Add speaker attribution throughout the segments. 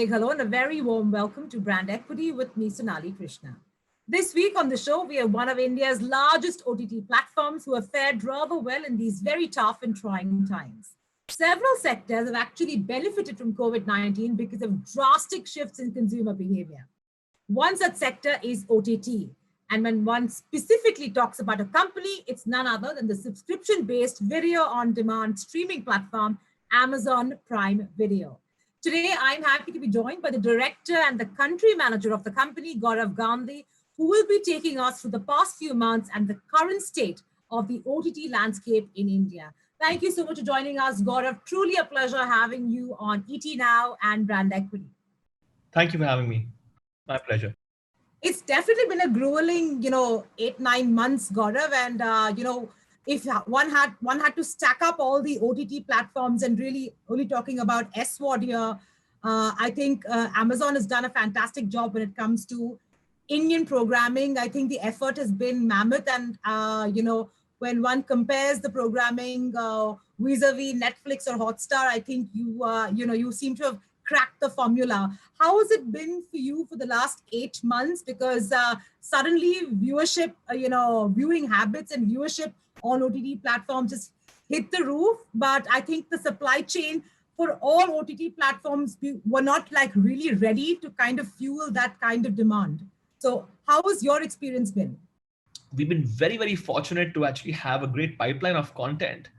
Speaker 1: big hello and a very warm welcome to Brand Equity with me, Sonali Krishna. This week on the show, we have one of India's largest OTT platforms who have fared rather well in these very tough and trying times. Several sectors have actually benefited from COVID-19 because of drastic shifts in consumer behavior. One such sector is OTT. And when one specifically talks about a company, it's none other than the subscription-based video-on-demand streaming platform, Amazon Prime Video. Today, I'm happy to be joined by the director and the country manager of the company, Gaurav Gandhi, who will be taking us through the past few months and the current state of the OTT landscape in India. Thank you so much for joining us, Gaurav. Truly a pleasure having you on ET Now and Brand Equity.
Speaker 2: Thank you for having me. My pleasure.
Speaker 1: It's definitely been a grueling, 8-9 months, Gaurav, and if one had to stack up all the OTT platforms and really only talking about SWOT here, I think Amazon has done a fantastic job when it comes to Indian programming. I think the effort has been mammoth, and when one compares the programming vis-a-vis Netflix or Hotstar, I think you seem to have cracked the formula. How has it been for you for the last 8 months? Because suddenly viewership, viewing habits and viewership on OTT platforms just hit the roof. But I think the supply chain for all OTT platforms were not like really ready to kind of fuel that kind of demand. So how has your experience been?
Speaker 2: We've been very, very fortunate to actually have a great pipeline of content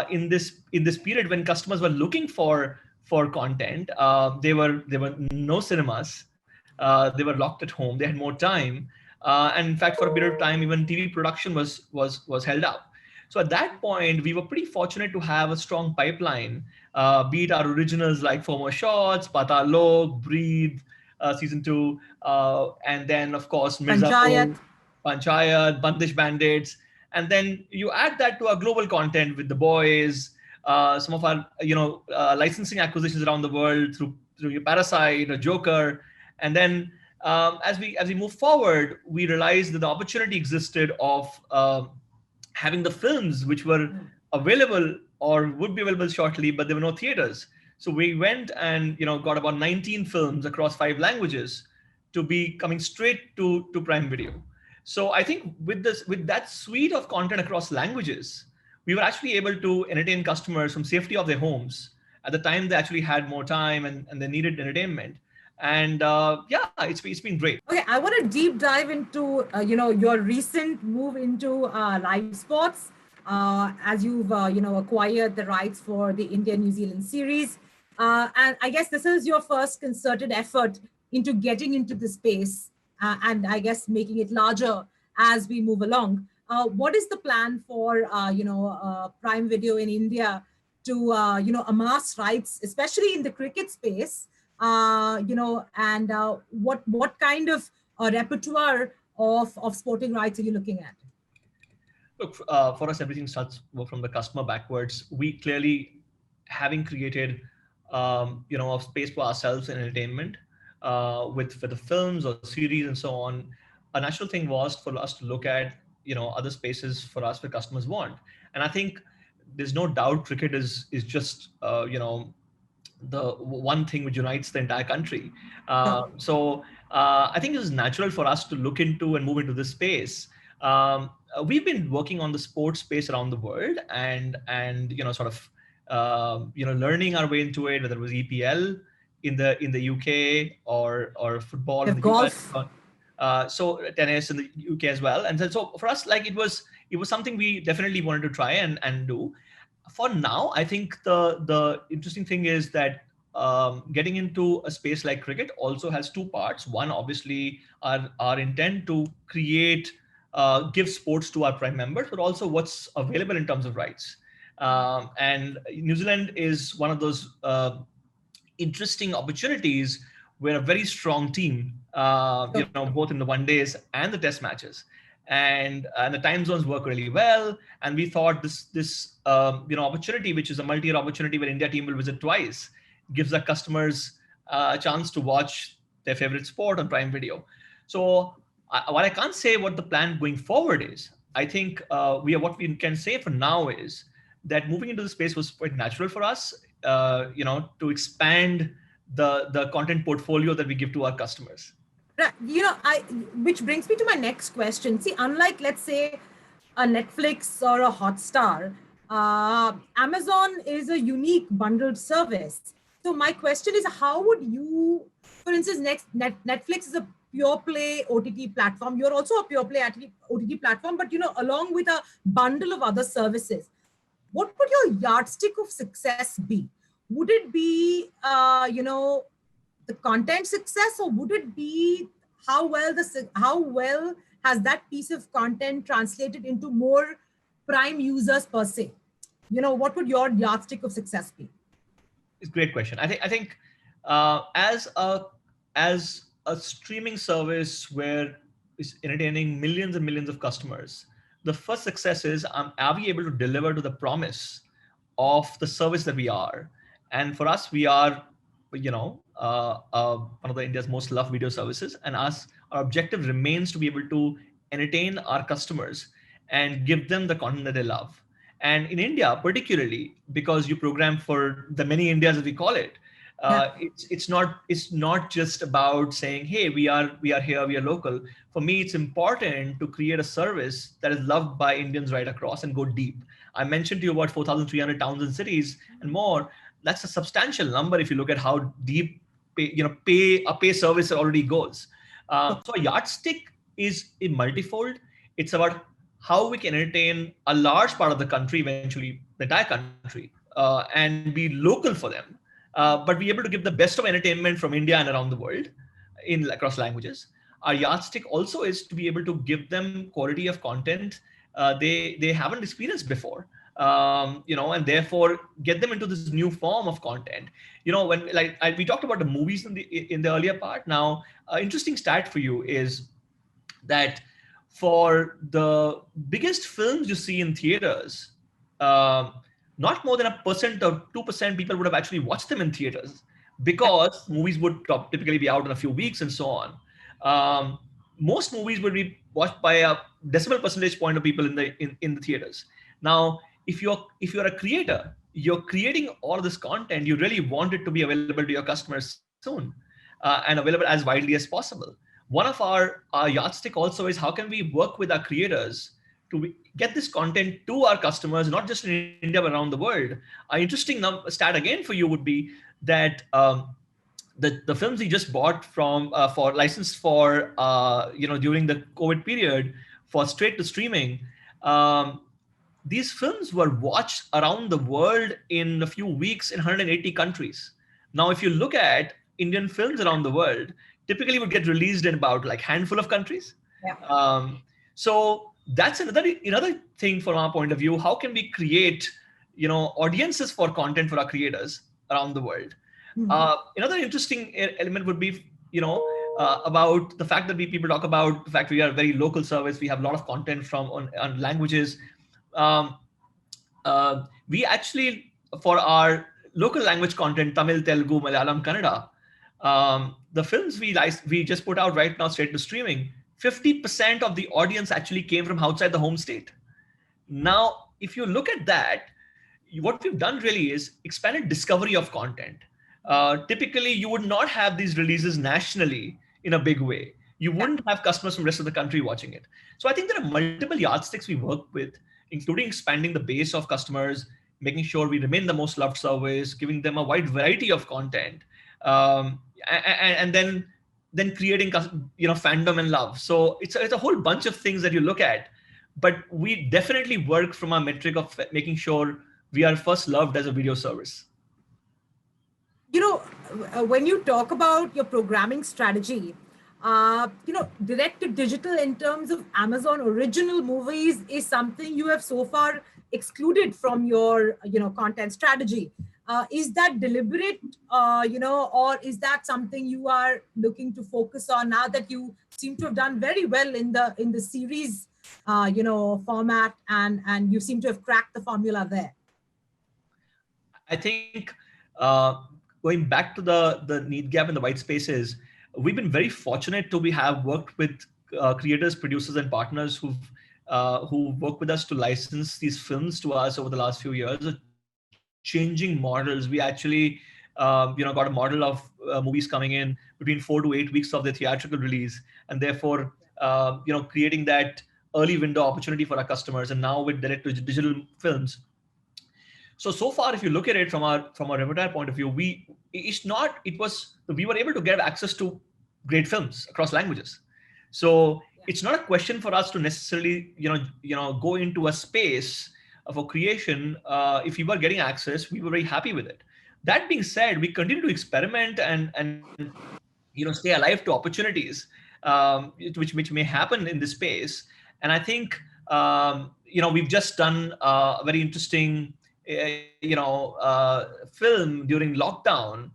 Speaker 2: in this period when customers were looking for content. There were no cinemas. They were locked at home. They had more time, and in fact, for a period of time, even TV production was held up. So at that point, we were pretty fortunate to have a strong pipeline, be it our originals like Four More Shots, Patal Lok, Breathe, season 2, and then of course Mirzapur, Panchayat, Bandish Bandits, and then you add that to our global content with The Boys, some of our licensing acquisitions around the world through your Parasite or Joker, and then as we move forward, we realized that the opportunity existed of having the films which were available or would be available shortly, but there were no theaters. So we went and got about 19 films across 5 languages to be coming straight to Prime Video. So I think with that suite of content across languages, we were actually able to entertain customers from safety of their homes at the time they actually had more time and they needed entertainment. And it's been great.
Speaker 1: Okay, I want to deep dive into your recent move into live sports as you've acquired the rights for the India-New Zealand series, and I guess this is your first concerted effort into getting into the space and I guess making it larger as we move along. What is the plan for Prime Video in India to amass rights, especially in the cricket space? And what kind of repertoire of sporting rights are you looking at?
Speaker 2: Look, for us, everything starts from the customer backwards. We clearly, having created a space for ourselves in entertainment with the films or series and so on, a natural thing was for us to look at other spaces for us where customers want. And I think there's no doubt cricket is just the one thing which unites the entire country. So I think it is natural for us to look into and move into this space. We've been working on the sports space around the world and learning our way into it, whether it was EPL in the UK or football in the
Speaker 1: golf.
Speaker 2: US. So tennis in the UK as well. And so for us, like it was something we definitely wanted to try and do. For now, I think the interesting thing is that getting into a space like cricket also has 2 parts. One, obviously, our intent to give sports to our Prime members, but also what's available in terms of rights. And New Zealand is one of those interesting opportunities where a very strong team, both in the one days and the test matches, and the time zones work really well. And we thought this opportunity, which is a multi-year opportunity where India team will visit twice, gives our customers a chance to watch their favorite sport on Prime Video. So while I can't say what the plan going forward is, I think what we can say for now is that moving into the space was quite natural for us, to expand the content portfolio that we give to our customers.
Speaker 1: Right. Which brings me to my next question. See, unlike, let's say, a Netflix or a Hotstar, Amazon is a unique bundled service. So my question is, how would you, for instance, Netflix is a pure play OTT platform. You're also a pure play OTT platform, but along with a bundle of other services. What would your yardstick of success be? Would it be, the content success, or would it be how well has that piece of content translated into more prime users per se? What would your yardstick of success be?
Speaker 2: It's a great question. I think as a streaming service where is entertaining millions and millions of customers, the first success is, are we able to deliver to the promise of the service that we are? And for us, we are, one of the India's most loved video services, and our objective remains to be able to entertain our customers and give them the content that they love. And in India, particularly because you program for the many Indias, as we call it,
Speaker 1: Yeah.
Speaker 2: it's not just about saying, hey, we are here, we are local. For me, it's important to create a service that is loved by Indians right across and go deep. I mentioned to you about 4,300 towns and cities and more. That's a substantial number if you look at how deep pay service already goes. So a yardstick is a multifold. It's about how we can entertain a large part of the country, eventually the entire country, and be local for them, but be able to give the best of entertainment from India and around the world in across languages. Our yardstick also is to be able to give them quality of content they haven't experienced before, and therefore get them into this new form of content. When we talked about the movies in the earlier part. Now, interesting stat for you is that for the biggest films you see in theaters, not more than 1% or 2% people would have actually watched them in theaters, because movies would typically be out in a few weeks and so on. Most movies would be watched by a decimal percentage point of people in the theaters. Now, if you're a creator, you're creating all of this content, you really want it to be available to your customers soon, and available as widely as possible. One of our yardstick also is, how can we work with our creators to get this content to our customers, not just in India, but around the world. An interesting stat again for you would be that the films we just bought for license for during the COVID period for straight to streaming, these films were watched around the world in a few weeks in 180 countries. Now, if you look at Indian films around the world, typically would get released in about like handful of countries.
Speaker 1: Yeah.
Speaker 2: So that's another thing from our point of view. How can we create audiences for content for our creators around the world? Another interesting element would be about the fact that people talk about the fact we are a very local service. We have a lot of content on languages. We actually, for our local language content, Tamil, Telugu, Malayalam, Kannada, the films we just put out right now straight to streaming, 50% of the audience actually came from outside the home state. Now, if you look at that, what we've done really is expanded discovery of content. Typically, you would not have these releases nationally in a big way. You wouldn't have customers from the rest of the country watching it. So I think there are multiple yardsticks we work with, including expanding the base of customers, making sure we remain the most loved service, giving them a wide variety of content, and then creating fandom and love. So it's a whole bunch of things that you look at, but we definitely work from a metric of making sure we are first loved as a video service.
Speaker 1: When you talk about your programming strategy, direct to digital in terms of Amazon original movies is something you have so far excluded from your content strategy. Is that deliberate, or is that something you are looking to focus on now that you seem to have done very well in the series format, and you seem to have cracked the formula there?
Speaker 2: I think going back to the need gap and the white spaces, we've been very fortunate to have worked with creators, producers, and partners who work with us to license these films to us over the last few years. Changing models. We actually got a model of movies coming in between 4 to 8 weeks of the theatrical release, and therefore creating that early window opportunity for our customers. And now with direct to digital films, so far, if you look at it from our repertoire point of view, we were able to get access to great films across languages. So it's not a question for us to necessarily go into a space for creation. If we were getting access, we were very happy with it. That being said, we continue to experiment and stay alive to opportunities, which may happen in this space. And I think we've just done a very interesting film during lockdown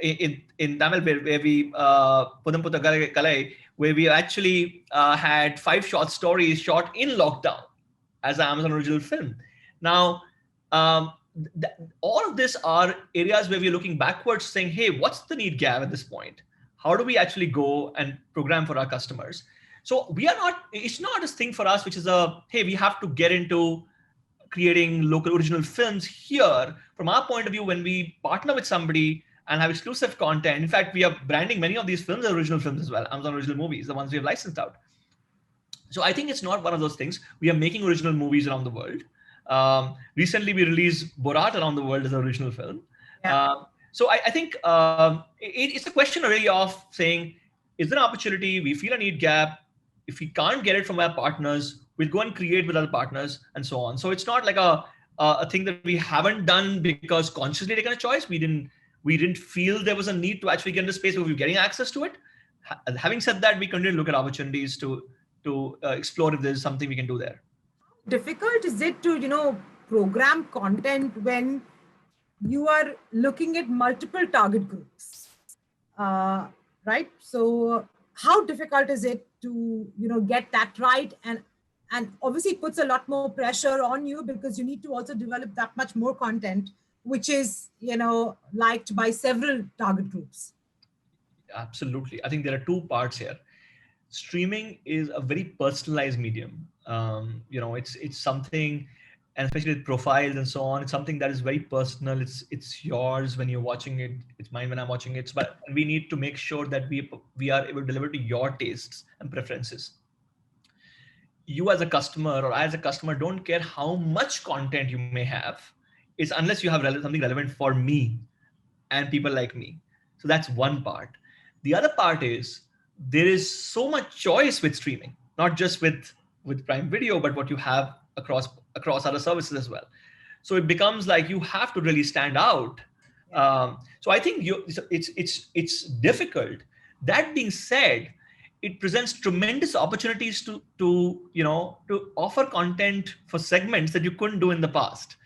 Speaker 2: in Tamil, where we Pudam Putta Kalai, where we actually had 5 short stories shot in lockdown as an Amazon original film. Now, all of this are areas where we're looking backwards, saying, "Hey, what's the need gap at this point? How do we actually go and program for our customers?" So we are not. It's not this thing for us, which is hey, we have to get into creating local original films here. From our point of view, when we partner with somebody and have exclusive content, in fact, we are branding many of these films as original films as well, Amazon original movies, the ones we have licensed out. So I think it's not one of those things. We are making original movies around the world. Recently, we released Borat around the world as an original film. Yeah. So I think it's a question really of saying, is there an opportunity? We feel a need gap. If we can't get it from our partners, we'll go and create with other partners and so on. So it's not like a thing that we haven't done because consciously taken a choice. We didn't feel there was a need to actually get into space where we were getting access to it. Having said that, we continue to look at opportunities to explore if there's something we can do there.
Speaker 1: Difficult is it to program content when you are looking at multiple target groups, right? So how difficult is it to get that right, and obviously it puts a lot more pressure on you because you need to also develop that much more content which is liked by several target groups.
Speaker 2: Absolutely. I think there are two parts here. Streaming is a very personalized medium. It's something, and especially with profiles and so on, it's something that is very personal. It's yours when you're watching it. It's mine when I'm watching it. But we need to make sure that we are able to deliver to your tastes and preferences. You as a customer or I as a customer don't care how much content you may have. It's unless you have something relevant for me and people like me. So that's one part. The other part is there is so much choice with streaming, not just with Prime Video, but what you have across other services as well. So it becomes like you have to really stand out. So I think it's difficult. That being said, it presents tremendous opportunities to offer content for segments that you couldn't do in the past.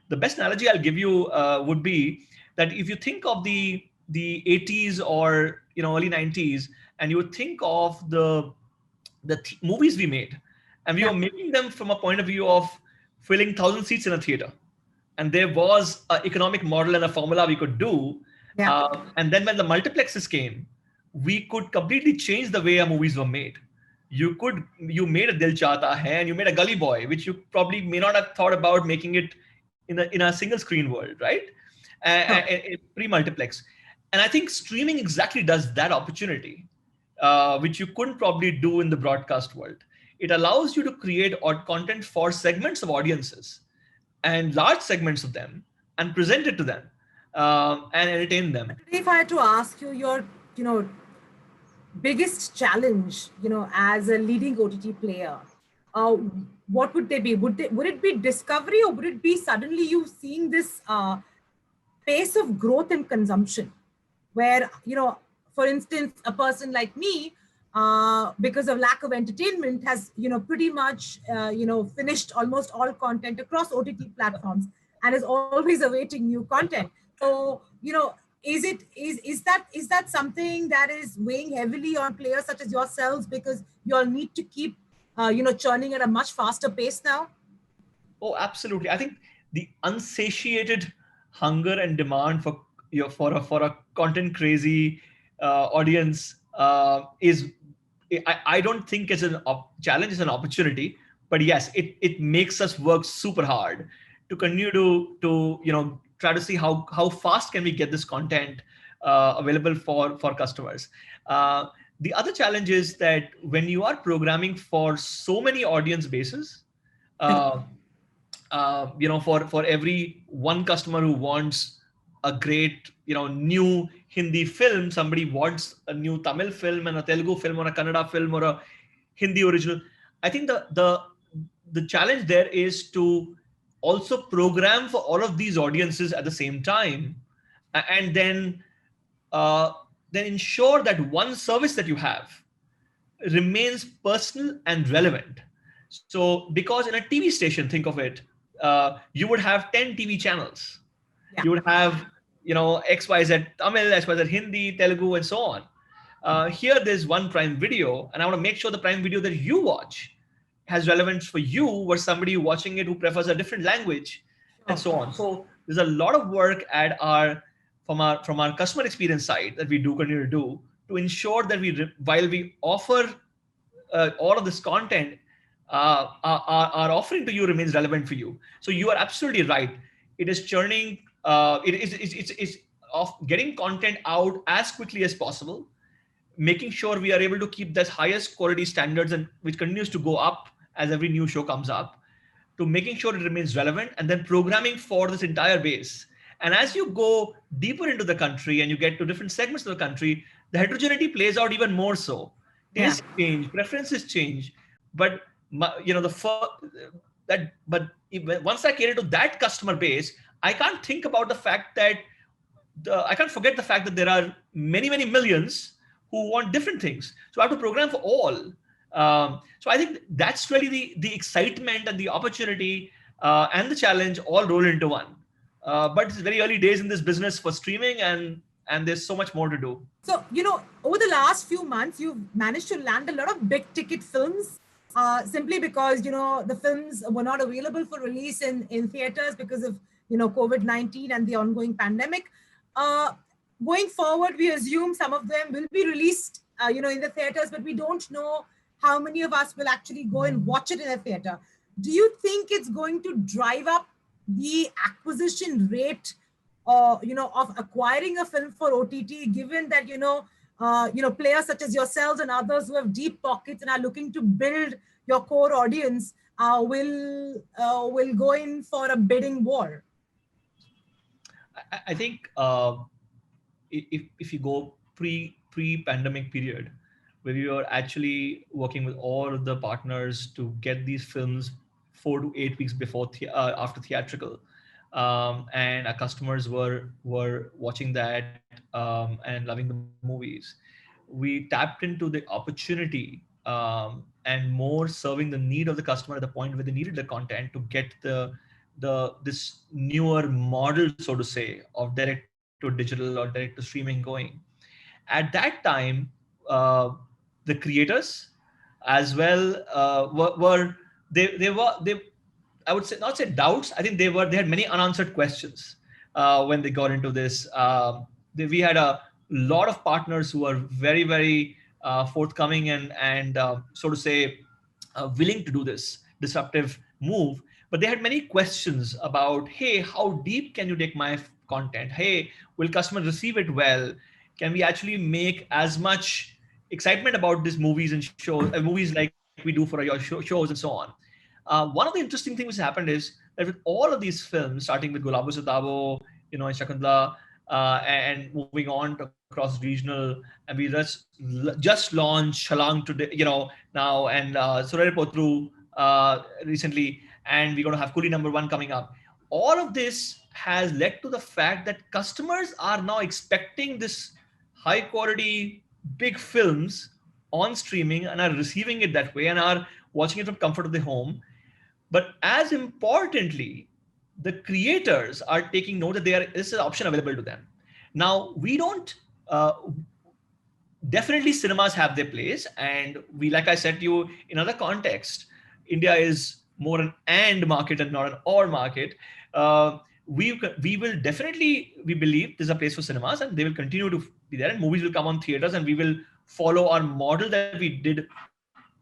Speaker 2: The best analogy I'll give you would be that if you think of the 80s or early 90s, and you would think of the movies we made, and we were making them from a point of view of filling 1,000 seats in a theater, and there was an economic model and a formula we could do. And then when the multiplexes came, we could completely change the way our movies were made. You made a Dil Chahta Hai and you made a Gully Boy, which you probably may not have thought about making it in a single screen world, right? Pre-multiplex. And I think streaming exactly does that opportunity, which you couldn't probably do in the broadcast world. It allows you to create content for segments of audiences and large segments of them and present it to them and entertain them.
Speaker 1: Today, if I had to ask you your, biggest challenge, as a leading OTT player, what would they be? Would it be discovery, or would it be suddenly you seeing this pace of growth and consumption where, for instance, a person like me, because of lack of entertainment has, pretty much, finished almost all content across OTT platforms and is always awaiting new content. So, is that something that is weighing heavily on players such as yourselves because you all need to keep, churning at a much faster pace now?
Speaker 2: Oh, absolutely. I think the unsatiated hunger and demand for a content crazy audience is, I don't think it's a challenge, it's an opportunity. But yes, it makes us work super hard to continue to try to see how fast can we get this content available for customers. The other challenge is that when you are programming for so many audience bases, uh, for every one customer who wants a great, new Hindi film, somebody wants a new Tamil film and a Telugu film or a Kannada film or a Hindi original. I think the challenge there is to also program for all of these audiences at the same time, and then ensure that one service that you have remains personal and relevant. So, because in a TV station, think of it, you would have 10 TV channels.
Speaker 1: Yeah.
Speaker 2: You would have, XYZ Tamil, XYZ Hindi, Telugu, and so on. Here, there's one Prime Video, and I want to make sure the Prime Video that you watch has relevance for you versus somebody watching it who prefers a different language, and
Speaker 1: Sure.
Speaker 2: so on. So there's a lot of work at our from our customer experience side that we do continue to do to ensure that while we offer all of this content, our offering to you remains relevant for you. So you are absolutely right. It is churning. It's of getting content out as quickly as possible, making sure we are able to keep the highest quality standards, and which continues to go up as every new show comes up, to making sure it remains relevant, and then programming for this entire base. And as you go deeper into the country and you get to different segments of the country, the heterogeneity plays out even more so.
Speaker 1: Yeah.
Speaker 2: Tastes change, preferences change, but once I cater to that customer base, I can't think about the fact that I can't forget the fact that there are many, many millions who want different things. So I have to program for all. So I think that's really the excitement and the opportunity and the challenge all roll into one. But it's very early days in this business for streaming, and there's so much more to do.
Speaker 1: So, over the last few months, you've managed to land a lot of big ticket films simply because, the films were not available for release in theaters because of, COVID-19 and the ongoing pandemic. Uh, Going forward, we assume some of them will be released, in the theaters, but we don't know how many of us will actually go and watch it in a theater. Do you think it's going to drive up the acquisition rate, of acquiring a film for OTT, given that, players such as yourselves and others who have deep pockets and are looking to build your core audience will go in for a bidding war?
Speaker 2: I think if you go pre-pandemic period, where we were actually working with all of the partners to get these films 4 to 8 weeks before after theatrical, and our customers were watching that and loving the movies. We tapped into the opportunity, and more serving the need of the customer at the point where they needed the content to get this newer model, so to say, of direct to digital or direct to streaming going. At that time, uh, the creators as well were they I would say, not say doubts. I think they had many unanswered questions when they got into this. We had a lot of partners who were very, very forthcoming and so to say, willing to do this disruptive move. But they had many questions about, hey, how deep can you take my content? Hey, will customers receive it well? Can we actually make as much excitement about these movies and movies like we do for your shows and so on? One of the interesting things which happened is that with all of these films, starting with Gulabo Sitabo, and Shakundla, and moving on to across regional, and we just launched Shalang today, now, and Surare Potru recently, and we're going to have Kuli #1 coming up. All of this has led to the fact that customers are now expecting this high quality, big films on streaming and are receiving it that way and are watching it from comfort of the home. But as importantly, the creators are taking note that this is an option available to them. Now, we don't, definitely cinemas have their place. And we, like I said to you, in other context, India is more an and market and not an or market. We will definitely, we believe there's a place for cinemas and they will continue to be there, and movies will come on theaters, and we will follow our model that we did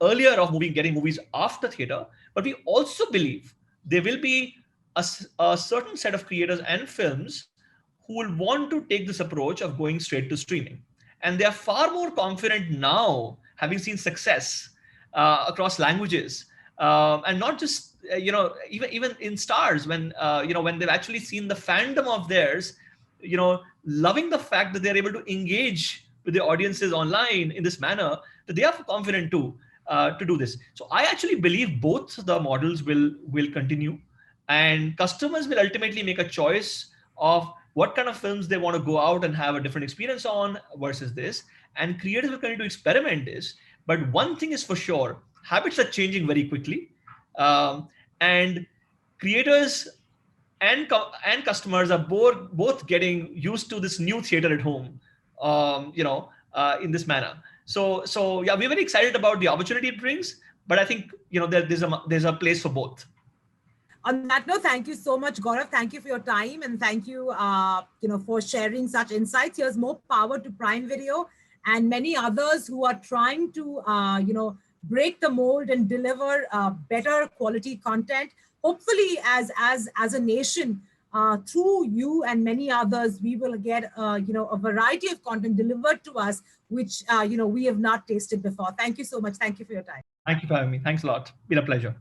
Speaker 2: earlier of getting movies after theater. But we also believe there will be a certain set of creators and films who will want to take this approach of going straight to streaming. And they are far more confident now, having seen success across languages, and not just even in stars, when when they've actually seen the fandom of theirs, loving the fact that they're able to engage with the audiences online in this manner, that they are confident to do this. So I actually believe both the models will continue, and customers will ultimately make a choice of what kind of films they want to go out and have a different experience on versus this, and creators will continue to experiment this. But one thing is for sure, habits are changing very quickly, and creators and customers are both getting used to this new theater at home, in this manner. So yeah, we're very excited about the opportunity it brings, but I think there's a place for both.
Speaker 1: On that note, thank you so much, Gaurav. Thank you for your time, and thank you, for sharing such insights. Here's more power to Prime Video and many others who are trying to, break the mold and deliver better quality content. Hopefully, as a nation, through you and many others, we will get, a variety of content delivered to us, which we have not tasted before. Thank you so much. Thank you for your time.
Speaker 2: Thank you for having me. Thanks a lot. Been a pleasure.